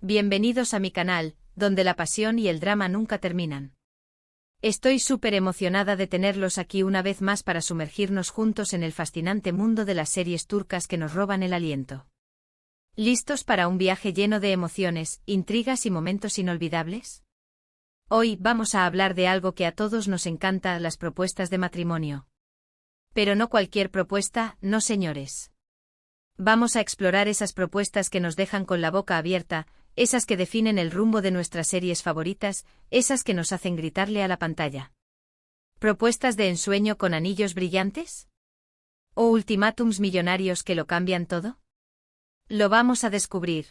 Bienvenidos a mi canal, donde la pasión y el drama nunca terminan. Estoy súper emocionada de tenerlos aquí una vez más para sumergirnos juntos en el fascinante mundo de las series turcas que nos roban el aliento. ¿Listos para un viaje lleno de emociones, intrigas y momentos inolvidables? Hoy vamos a hablar de algo que a todos nos encanta, las propuestas de matrimonio. Pero no cualquier propuesta, no señores. Vamos a explorar esas propuestas que nos dejan con la boca abierta, esas que definen el rumbo de nuestras series favoritas, esas que nos hacen gritarle a la pantalla. ¿Propuestas de ensueño con anillos brillantes? ¿O ultimátums millonarios que lo cambian todo? Lo vamos a descubrir.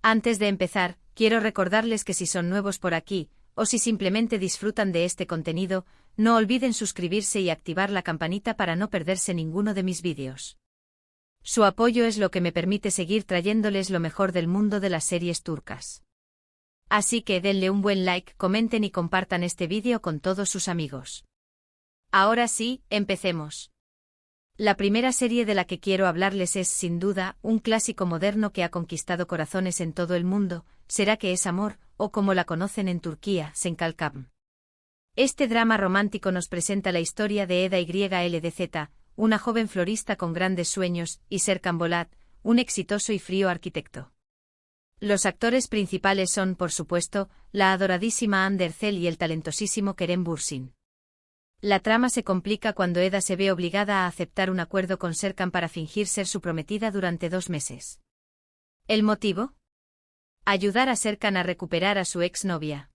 Antes de empezar, quiero recordarles que si son nuevos por aquí, o si simplemente disfrutan de este contenido, no olviden suscribirse y activar la campanita para no perderse ninguno de mis vídeos. Su apoyo es lo que me permite seguir trayéndoles lo mejor del mundo de las series turcas. Así que denle un buen like, comenten y compartan este vídeo con todos sus amigos. Ahora sí, empecemos. La primera serie de la que quiero hablarles es, sin duda, un clásico moderno que ha conquistado corazones en todo el mundo, ¿Será que es amor?, o como la conocen en Turquía, Senkalkam. Este drama romántico nos presenta la historia de Eda YLDZ, una joven florista con grandes sueños, y Serkan Bolat, un exitoso y frío arquitecto. Los actores principales son, por supuesto, la adoradísima Hande Erçel y el talentosísimo Kerem Bürsin. La trama se complica cuando Eda se ve obligada a aceptar un acuerdo con Serkan para fingir ser su prometida durante 2 meses. ¿El motivo? Ayudar a Serkan a recuperar a su exnovia.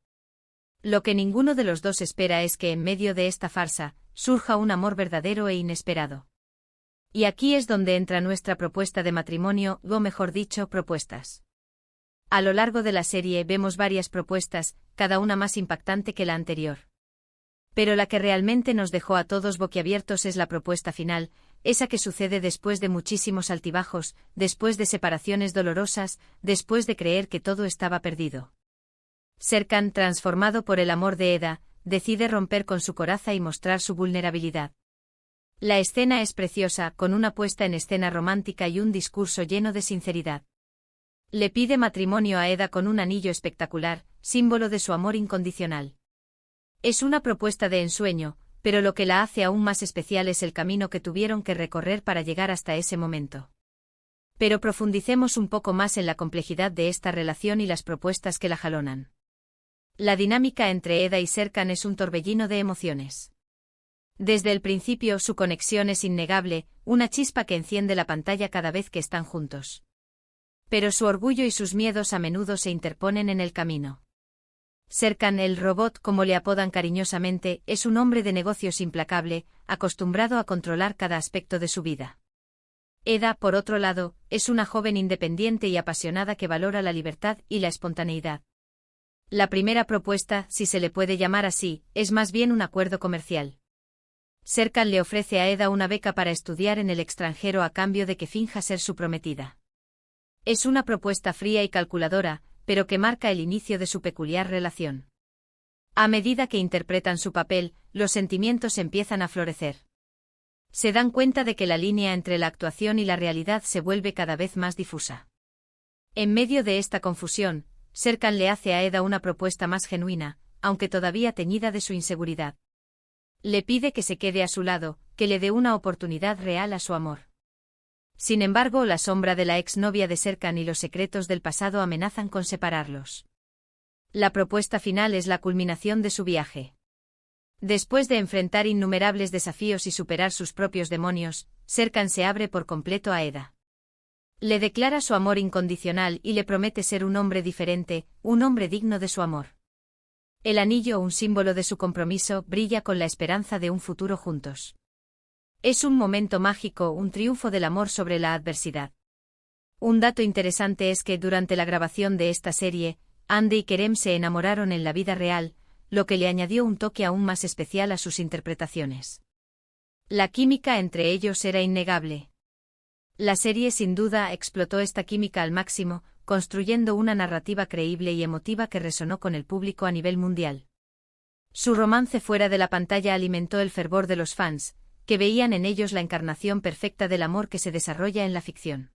Lo que ninguno de los dos espera es que en medio de esta farsa, surja un amor verdadero e inesperado. Y aquí es donde entra nuestra propuesta de matrimonio, o mejor dicho, propuestas. A lo largo de la serie vemos varias propuestas, cada una más impactante que la anterior. Pero la que realmente nos dejó a todos boquiabiertos es la propuesta final, esa que sucede después de muchísimos altibajos, después de separaciones dolorosas, después de creer que todo estaba perdido. Serkan, transformado por el amor de Eda, decide romper con su coraza y mostrar su vulnerabilidad. La escena es preciosa, con una puesta en escena romántica y un discurso lleno de sinceridad. Le pide matrimonio a Eda con un anillo espectacular, símbolo de su amor incondicional. Es una propuesta de ensueño, pero lo que la hace aún más especial es el camino que tuvieron que recorrer para llegar hasta ese momento. Pero profundicemos un poco más en la complejidad de esta relación y las propuestas que la jalonan. La dinámica entre Eda y Serkan es un torbellino de emociones. Desde el principio su conexión es innegable, una chispa que enciende la pantalla cada vez que están juntos. Pero su orgullo y sus miedos a menudo se interponen en el camino. Serkan, el robot, como le apodan cariñosamente, es un hombre de negocios implacable, acostumbrado a controlar cada aspecto de su vida. Eda, por otro lado, es una joven independiente y apasionada que valora la libertad y la espontaneidad. La primera propuesta, si se le puede llamar así, es más bien un acuerdo comercial. Serkan le ofrece a Eda una beca para estudiar en el extranjero a cambio de que finja ser su prometida. Es una propuesta fría y calculadora, pero que marca el inicio de su peculiar relación. A medida que interpretan su papel, los sentimientos empiezan a florecer. Se dan cuenta de que la línea entre la actuación y la realidad se vuelve cada vez más difusa. En medio de esta confusión, Serkan le hace a Eda una propuesta más genuina, aunque todavía teñida de su inseguridad. Le pide que se quede a su lado, que le dé una oportunidad real a su amor. Sin embargo, la sombra de la exnovia de Serkan y los secretos del pasado amenazan con separarlos. La propuesta final es la culminación de su viaje. Después de enfrentar innumerables desafíos y superar sus propios demonios, Serkan se abre por completo a Eda. Le declara su amor incondicional y le promete ser un hombre diferente, un hombre digno de su amor. El anillo, un símbolo de su compromiso, brilla con la esperanza de un futuro juntos. Es un momento mágico, un triunfo del amor sobre la adversidad. Un dato interesante es que durante la grabación de esta serie, Hande y Kerem se enamoraron en la vida real, lo que le añadió un toque aún más especial a sus interpretaciones. La química entre ellos era innegable. La serie sin duda explotó esta química al máximo, construyendo una narrativa creíble y emotiva que resonó con el público a nivel mundial. Su romance fuera de la pantalla alimentó el fervor de los fans, que veían en ellos la encarnación perfecta del amor que se desarrolla en la ficción.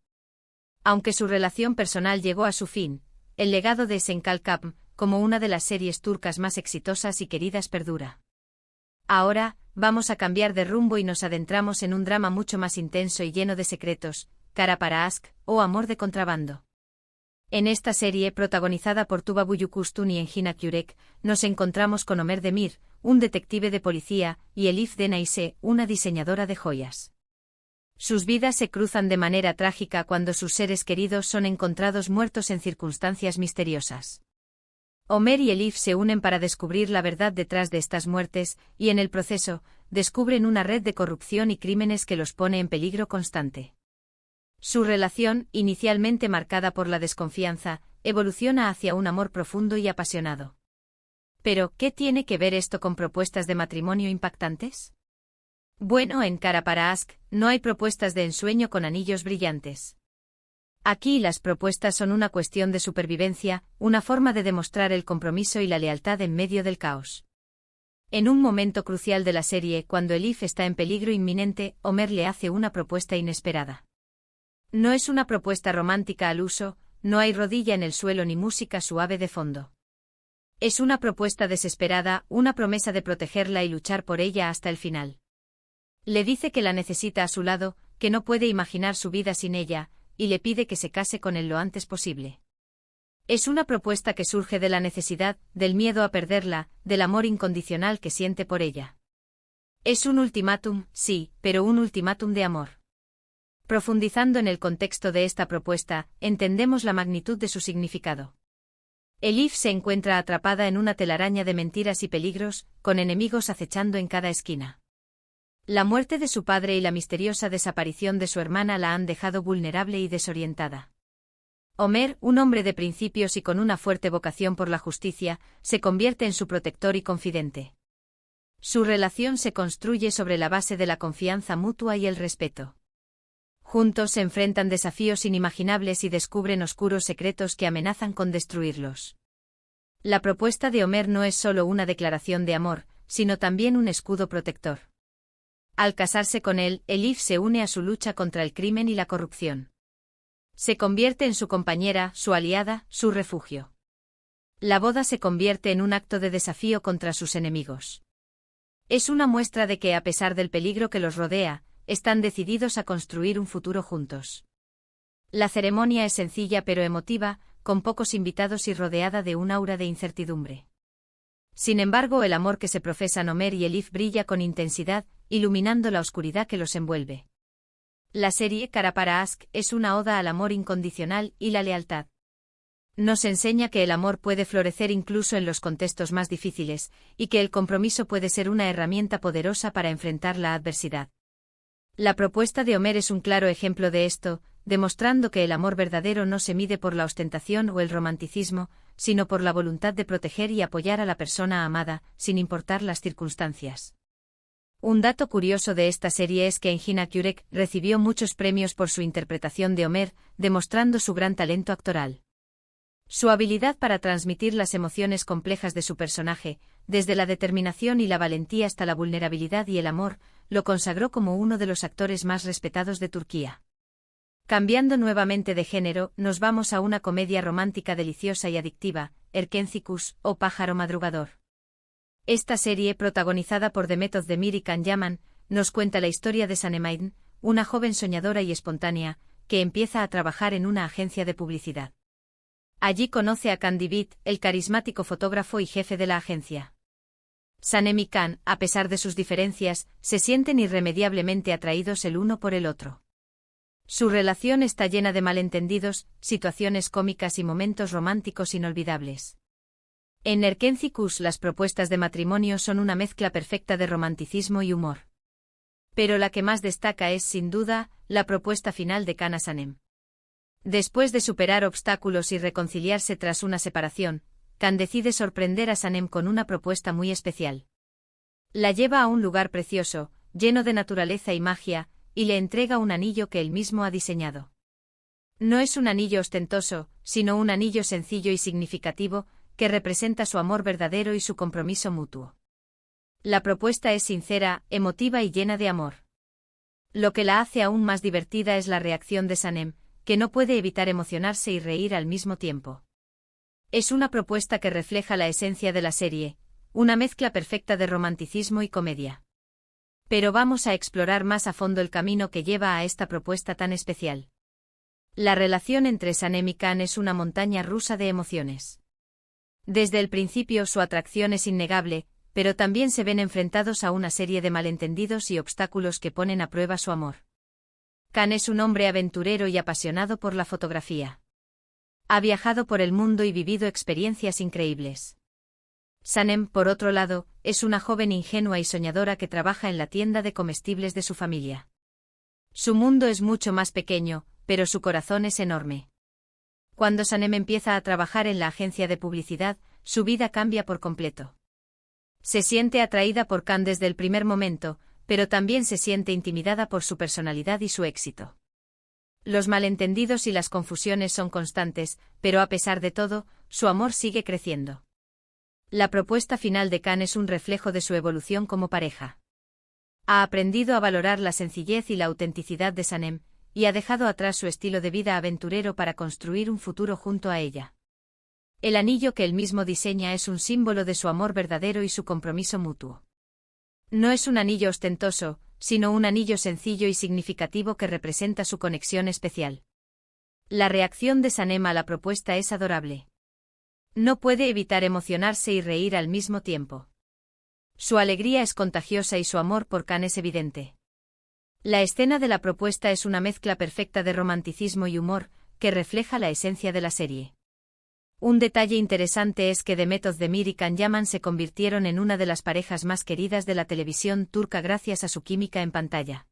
Aunque su relación personal llegó a su fin, el legado de Senkalkapm, como una de las series turcas más exitosas y queridas perdura. Ahora, vamos a cambiar de rumbo y nos adentramos en un drama mucho más intenso y lleno de secretos, Kara para Aşk, o Amor de contrabando. En esta serie, protagonizada por Tuba Büyüküstün y Engin Akyürek, nos encontramos con Ömer Demir, un detective de policía, y Elif Denayse, una diseñadora de joyas. Sus vidas se cruzan de manera trágica cuando sus seres queridos son encontrados muertos en circunstancias misteriosas. Ömer y Elif se unen para descubrir la verdad detrás de estas muertes, y en el proceso, descubren una red de corrupción y crímenes que los pone en peligro constante. Su relación, inicialmente marcada por la desconfianza, evoluciona hacia un amor profundo y apasionado. Pero, ¿qué tiene que ver esto con propuestas de matrimonio impactantes? Bueno, en Kara para Aşk, no hay propuestas de ensueño con anillos brillantes. Aquí las propuestas son una cuestión de supervivencia, una forma de demostrar el compromiso y la lealtad en medio del caos. En un momento crucial de la serie, cuando Elif está en peligro inminente, Ömer le hace una propuesta inesperada. No es una propuesta romántica al uso, no hay rodilla en el suelo ni música suave de fondo. Es una propuesta desesperada, una promesa de protegerla y luchar por ella hasta el final. Le dice que la necesita a su lado, que no puede imaginar su vida sin ella, y le pide que se case con él lo antes posible. Es una propuesta que surge de la necesidad, del miedo a perderla, del amor incondicional que siente por ella. Es un ultimátum, sí, pero un ultimátum de amor. Profundizando en el contexto de esta propuesta, entendemos la magnitud de su significado. Elif se encuentra atrapada en una telaraña de mentiras y peligros, con enemigos acechando en cada esquina. La muerte de su padre y la misteriosa desaparición de su hermana la han dejado vulnerable y desorientada. Ömer, un hombre de principios y con una fuerte vocación por la justicia, se convierte en su protector y confidente. Su relación se construye sobre la base de la confianza mutua y el respeto. Juntos se enfrentan desafíos inimaginables y descubren oscuros secretos que amenazan con destruirlos. La propuesta de Ömer no es solo una declaración de amor, sino también un escudo protector. Al casarse con él, Elif se une a su lucha contra el crimen y la corrupción. Se convierte en su compañera, su aliada, su refugio. La boda se convierte en un acto de desafío contra sus enemigos. Es una muestra de que, a pesar del peligro que los rodea, están decididos a construir un futuro juntos. La ceremonia es sencilla pero emotiva, con pocos invitados y rodeada de un aura de incertidumbre. Sin embargo, el amor que se profesan Ömer y Elif brilla con intensidad, iluminando la oscuridad que los envuelve. La serie Kara para Aşk es una oda al amor incondicional y la lealtad. Nos enseña que el amor puede florecer incluso en los contextos más difíciles, y que el compromiso puede ser una herramienta poderosa para enfrentar la adversidad. La propuesta de Ömer es un claro ejemplo de esto, demostrando que el amor verdadero no se mide por la ostentación o el romanticismo, sino por la voluntad de proteger y apoyar a la persona amada, sin importar las circunstancias. Un dato curioso de esta serie es que Engin Akyürek recibió muchos premios por su interpretación de Ömer, demostrando su gran talento actoral. Su habilidad para transmitir las emociones complejas de su personaje, desde la determinación y la valentía hasta la vulnerabilidad y el amor, lo consagró como uno de los actores más respetados de Turquía. Cambiando nuevamente de género, nos vamos a una comedia romántica deliciosa y adictiva, Erkenci Kuş, o Pájaro Madrugador. Esta serie, protagonizada por Demet Özdemir y Can Yaman, nos cuenta la historia de Sanem Aydın, una joven soñadora y espontánea, que empieza a trabajar en una agencia de publicidad. Allí conoce a Can Divit, el carismático fotógrafo y jefe de la agencia. Sanem y Can, a pesar de sus diferencias, se sienten irremediablemente atraídos el uno por el otro. Su relación está llena de malentendidos, situaciones cómicas y momentos románticos inolvidables. En Erkenci Kuş las propuestas de matrimonio son una mezcla perfecta de romanticismo y humor. Pero la que más destaca es, sin duda, la propuesta final de Can a Sanem. Después de superar obstáculos y reconciliarse tras una separación, Can decide sorprender a Sanem con una propuesta muy especial. La lleva a un lugar precioso, lleno de naturaleza y magia, y le entrega un anillo que él mismo ha diseñado. No es un anillo ostentoso, sino un anillo sencillo y significativo, que representa su amor verdadero y su compromiso mutuo. La propuesta es sincera, emotiva y llena de amor. Lo que la hace aún más divertida es la reacción de Sanem, que no puede evitar emocionarse y reír al mismo tiempo. Es una propuesta que refleja la esencia de la serie, una mezcla perfecta de romanticismo y comedia. Pero vamos a explorar más a fondo el camino que lleva a esta propuesta tan especial. La relación entre Sanem y Can es una montaña rusa de emociones. Desde el principio su atracción es innegable, pero también se ven enfrentados a una serie de malentendidos y obstáculos que ponen a prueba su amor. Can es un hombre aventurero y apasionado por la fotografía. Ha viajado por el mundo y vivido experiencias increíbles. Sanem, por otro lado, es una joven ingenua y soñadora que trabaja en la tienda de comestibles de su familia. Su mundo es mucho más pequeño, pero su corazón es enorme. Cuando Sanem empieza a trabajar en la agencia de publicidad, su vida cambia por completo. Se siente atraída por Can desde el primer momento, pero también se siente intimidada por su personalidad y su éxito. Los malentendidos y las confusiones son constantes, pero a pesar de todo, su amor sigue creciendo. La propuesta final de Can es un reflejo de su evolución como pareja. Ha aprendido a valorar la sencillez y la autenticidad de Sanem, y ha dejado atrás su estilo de vida aventurero para construir un futuro junto a ella. El anillo que él mismo diseña es un símbolo de su amor verdadero y su compromiso mutuo. No es un anillo ostentoso, sino un anillo sencillo y significativo que representa su conexión especial. La reacción de Sanem a la propuesta es adorable. No puede evitar emocionarse y reír al mismo tiempo. Su alegría es contagiosa y su amor por Can es evidente. La escena de la propuesta es una mezcla perfecta de romanticismo y humor, que refleja la esencia de la serie. Un detalle interesante es que Demet Özdemir y Can Yaman se convirtieron en una de las parejas más queridas de la televisión turca gracias a su química en pantalla.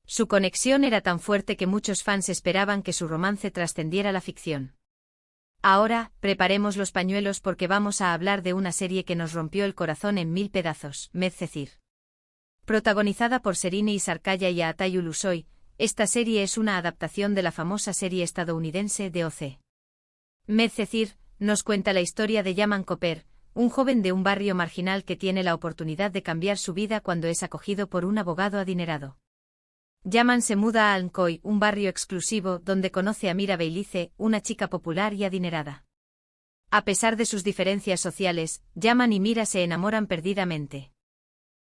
Su conexión era tan fuerte que muchos fans esperaban que su romance trascendiera la ficción. Ahora, preparemos los pañuelos porque vamos a hablar de una serie que nos rompió el corazón en 1000 pedazos, Medcezir. Protagonizada por Serine Isarkaya y Atay Ulusoy, esta serie es una adaptación de la famosa serie estadounidense de O.C. Medcezir nos cuenta la historia de Yaman Koper, un joven de un barrio marginal que tiene la oportunidad de cambiar su vida cuando es acogido por un abogado adinerado. Yaman se muda a Almkoy, un barrio exclusivo donde conoce a Mira Beylice, una chica popular y adinerada. A pesar de sus diferencias sociales, Yaman y Mira se enamoran perdidamente.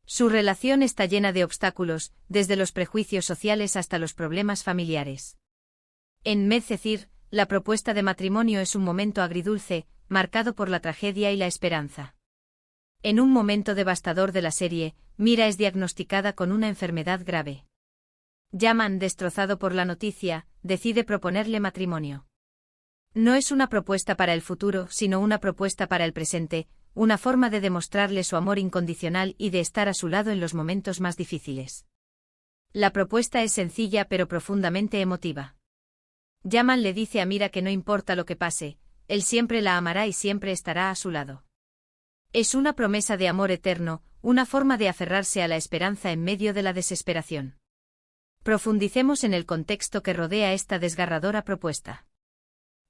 Su relación está llena de obstáculos, desde los prejuicios sociales hasta los problemas familiares. En Medcezir, la propuesta de matrimonio es un momento agridulce, marcado por la tragedia y la esperanza. En un momento devastador de la serie, Mira es diagnosticada con una enfermedad grave. Yaman, destrozado por la noticia, decide proponerle matrimonio. No es una propuesta para el futuro, sino una propuesta para el presente, una forma de demostrarle su amor incondicional y de estar a su lado en los momentos más difíciles. La propuesta es sencilla pero profundamente emotiva. Yaman le dice a Mira que no importa lo que pase, él siempre la amará y siempre estará a su lado. Es una promesa de amor eterno, una forma de aferrarse a la esperanza en medio de la desesperación. Profundicemos en el contexto que rodea esta desgarradora propuesta.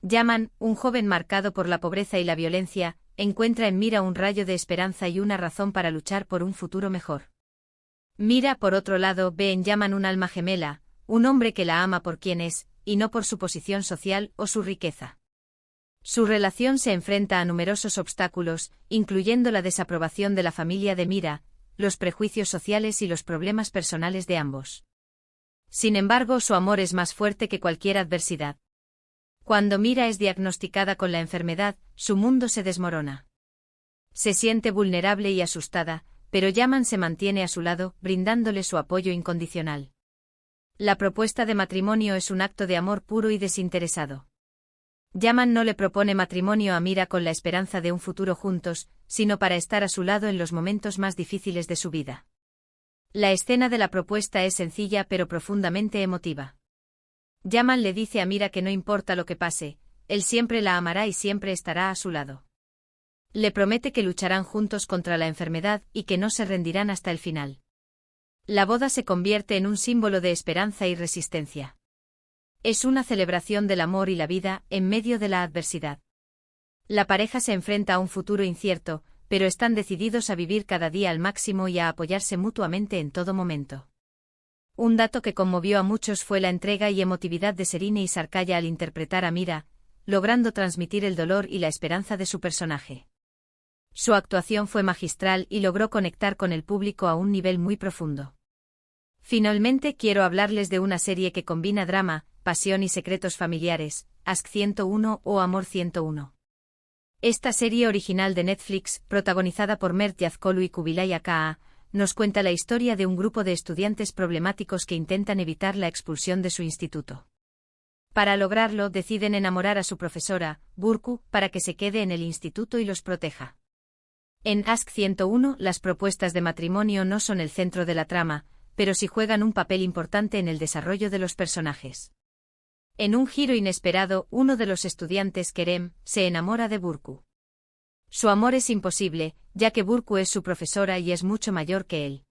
Yaman, un joven marcado por la pobreza y la violencia, encuentra en Mira un rayo de esperanza y una razón para luchar por un futuro mejor. Mira, por otro lado, ve en Yaman un alma gemela, un hombre que la ama por quien es, y no por su posición social o su riqueza. Su relación se enfrenta a numerosos obstáculos, incluyendo la desaprobación de la familia de Mira, los prejuicios sociales y los problemas personales de ambos. Sin embargo, su amor es más fuerte que cualquier adversidad. Cuando Mira es diagnosticada con la enfermedad, su mundo se desmorona. Se siente vulnerable y asustada, pero Yaman se mantiene a su lado, brindándole su apoyo incondicional. La propuesta de matrimonio es un acto de amor puro y desinteresado. Yaman no le propone matrimonio a Mira con la esperanza de un futuro juntos, sino para estar a su lado en los momentos más difíciles de su vida. La escena de la propuesta es sencilla pero profundamente emotiva. Yaman le dice a Mira que no importa lo que pase, él siempre la amará y siempre estará a su lado. Le promete que lucharán juntos contra la enfermedad y que no se rendirán hasta el final. La boda se convierte en un símbolo de esperanza y resistencia. Es una celebración del amor y la vida en medio de la adversidad. La pareja se enfrenta a un futuro incierto, pero están decididos a vivir cada día al máximo y a apoyarse mutuamente en todo momento. Un dato que conmovió a muchos fue la entrega y emotividad de Serine Isarkaya al interpretar a Mira, logrando transmitir el dolor y la esperanza de su personaje. Su actuación fue magistral y logró conectar con el público a un nivel muy profundo. Finalmente quiero hablarles de una serie que combina drama, pasión y secretos familiares, Ask 101 o Amor 101. Esta serie original de Netflix, protagonizada por Mert Yazkolu y Kubilay Akaa, nos cuenta la historia de un grupo de estudiantes problemáticos que intentan evitar la expulsión de su instituto. Para lograrlo, deciden enamorar a su profesora, Burcu, para que se quede en el instituto y los proteja. En Ask 101, las propuestas de matrimonio no son el centro de la trama, pero sí juegan un papel importante en el desarrollo de los personajes. En un giro inesperado, uno de los estudiantes, Kerem, se enamora de Burcu. Su amor es imposible, ya que Burcu es su profesora y es mucho mayor que él.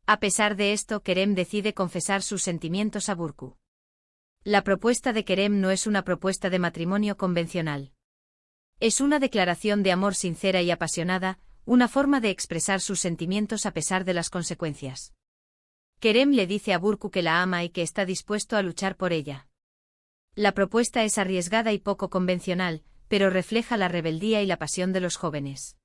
A pesar de esto, Kerem decide confesar sus sentimientos a Burcu. La propuesta de Kerem no es una propuesta de matrimonio convencional. Es una declaración de amor sincera y apasionada, una forma de expresar sus sentimientos a pesar de las consecuencias. Kerem le dice a Burcu que la ama y que está dispuesto a luchar por ella. La propuesta es arriesgada y poco convencional, pero refleja la rebeldía y la pasión de los jóvenes.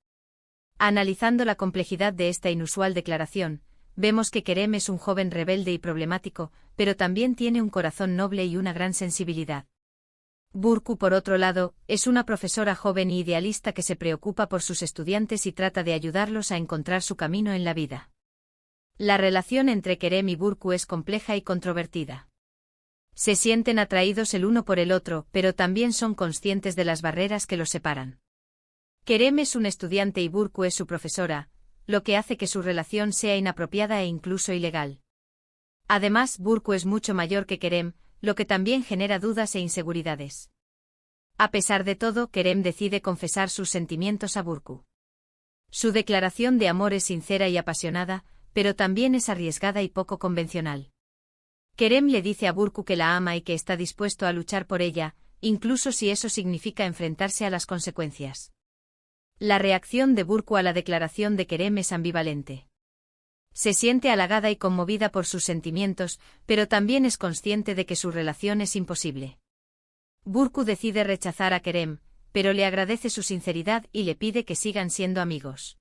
Analizando la complejidad de esta inusual declaración, vemos que Kerem es un joven rebelde y problemático, pero también tiene un corazón noble y una gran sensibilidad. Burcu, por otro lado, es una profesora joven y idealista que se preocupa por sus estudiantes y trata de ayudarlos a encontrar su camino en la vida. La relación entre Kerem y Burcu es compleja y controvertida. Se sienten atraídos el uno por el otro, pero también son conscientes de las barreras que los separan. Kerem es un estudiante y Burcu es su profesora, lo que hace que su relación sea inapropiada e incluso ilegal. Además, Burcu es mucho mayor que Kerem, lo que también genera dudas e inseguridades. A pesar de todo, Kerem decide confesar sus sentimientos a Burcu. Su declaración de amor es sincera y apasionada, pero también es arriesgada y poco convencional. Kerem le dice a Burcu que la ama y que está dispuesto a luchar por ella, incluso si eso significa enfrentarse a las consecuencias. La reacción de Burcu a la declaración de Kerem es ambivalente. Se siente halagada y conmovida por sus sentimientos, pero también es consciente de que su relación es imposible. Burcu decide rechazar a Kerem, pero le agradece su sinceridad y le pide que sigan siendo amigos.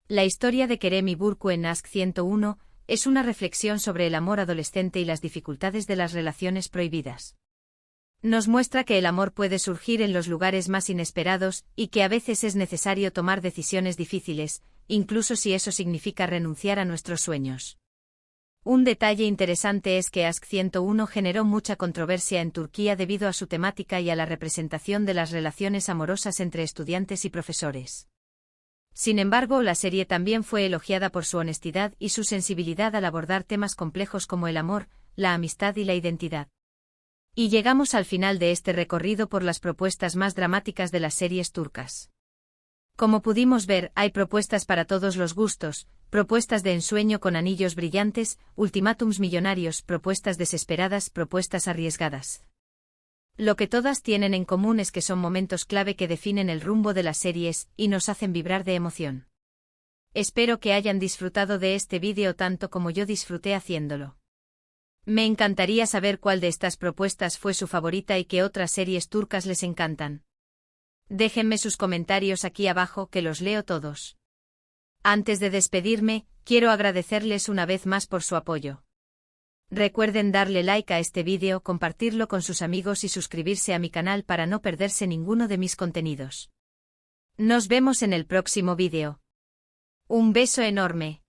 La historia de Kerem y Burcu en Ask 101 es una reflexión sobre el amor adolescente y las dificultades de las relaciones prohibidas. Nos muestra que el amor puede surgir en los lugares más inesperados y que a veces es necesario tomar decisiones difíciles, incluso si eso significa renunciar a nuestros sueños. Un detalle interesante es que Ask 101 generó mucha controversia en Turquía debido a su temática y a la representación de las relaciones amorosas entre estudiantes y profesores. Sin embargo, la serie también fue elogiada por su honestidad y su sensibilidad al abordar temas complejos como el amor, la amistad y la identidad. Y llegamos al final de este recorrido por las propuestas más dramáticas de las series turcas. Como pudimos ver, hay propuestas para todos los gustos, propuestas de ensueño con anillos brillantes, ultimátums millonarios, propuestas desesperadas, propuestas arriesgadas. Lo que todas tienen en común es que son momentos clave que definen el rumbo de las series y nos hacen vibrar de emoción. Espero que hayan disfrutado de este vídeo tanto como yo disfruté haciéndolo. Me encantaría saber cuál de estas propuestas fue su favorita y qué otras series turcas les encantan. Déjenme sus comentarios aquí abajo que los leo todos. Antes de despedirme, quiero agradecerles una vez más por su apoyo. Recuerden darle like a este vídeo, compartirlo con sus amigos y suscribirse a mi canal para no perderse ninguno de mis contenidos. Nos vemos en el próximo vídeo. Un beso enorme.